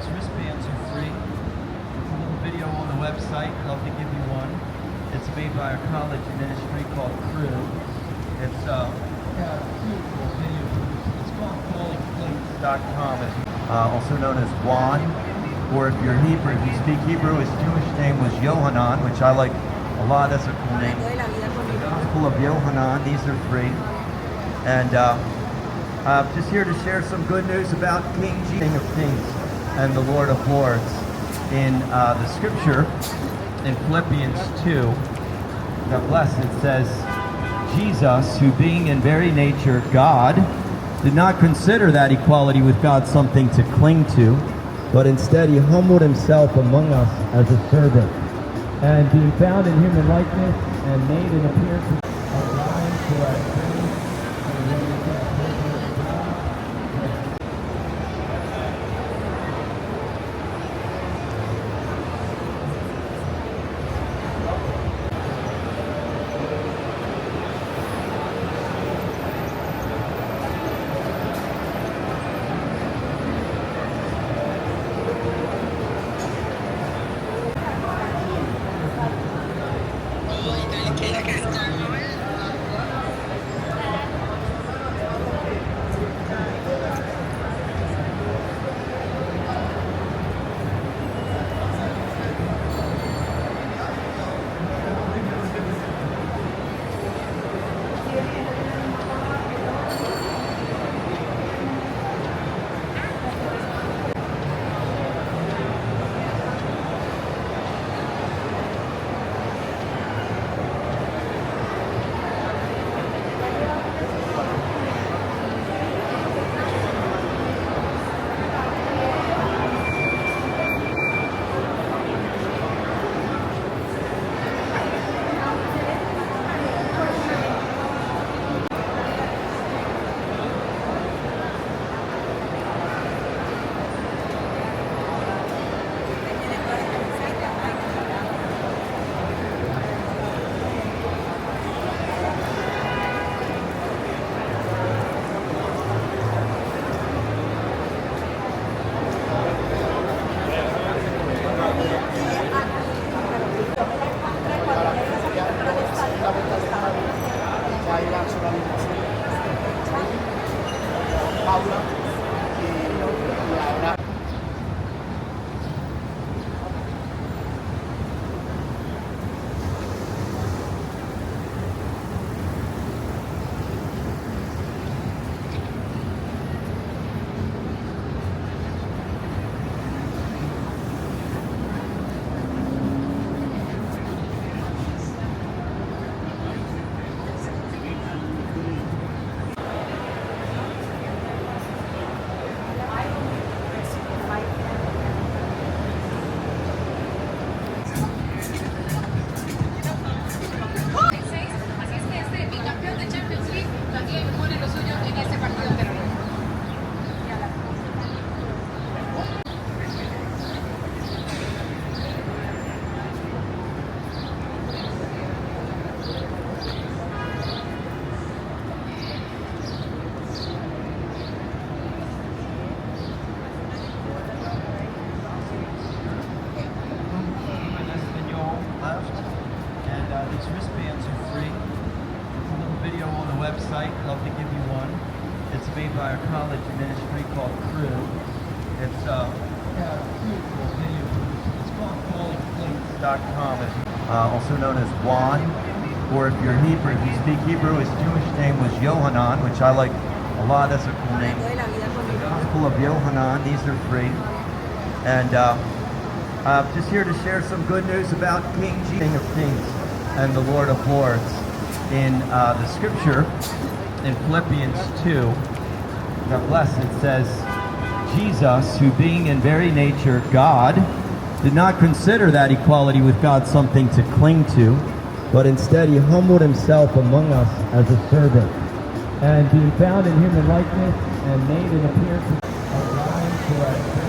these wristbands are free. It's a little video on the website. I'd love to give you one. It's made by our college ministry called Crew. It's beautiful video. It's called callingplates.com. It's also known as Juan, or if you're Hebrew, if you speak Hebrew, his Jewish name was Yohanan, which I like a lot. That's a cool name. The Gospel of Yohanan. These are free. And just here to share some good news about King Jesus, King of Kings and the Lord of Lords. In the scripture, in Philippians 2, God bless, it says, Jesus, who being in very nature God, did not consider that equality with God something to cling to, but instead he humbled himself among us as a servant. And being found in human likeness and made an appearance of lying to our sins, these wristbands are free. It's a little video on the website. I'd love to give you one. It's made by our college ministry called Crew. It's beautiful video. It's called callingplates.com. It's also known as Juan, or if you're Hebrew, if you speak Hebrew, his Jewish name was Yohanan, which I like a lot. That's a cool name. The Gospel of Yohanan. These are free. And just here to share some good news about King Jesus, King of Kings and the Lord of Lords. In the scripture, in Philippians 2, God bless, it says, Jesus, who being in very nature God, did not consider that equality with God something to cling to, but instead he humbled himself among us as a servant. And being found in human likeness and made an appearance of lying to our sins,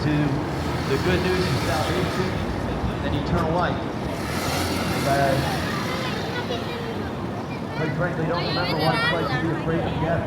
to the good news of salvation and eternal life. But quite frankly, don't remember what it's like to be afraid of death.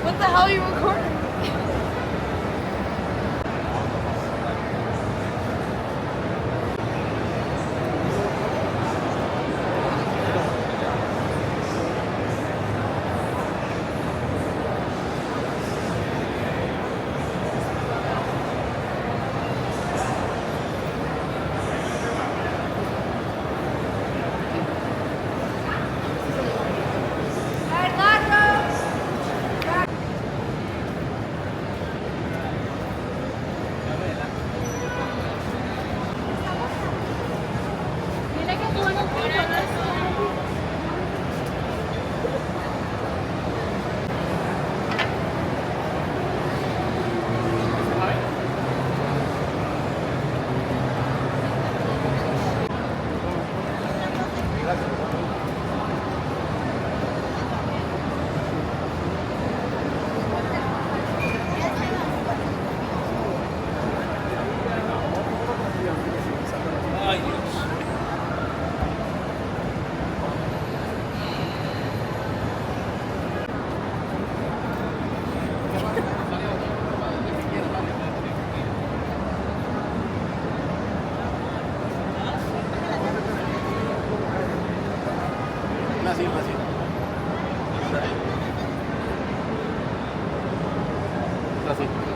What the hell are you recording? Brasil, Brasil. Brasil.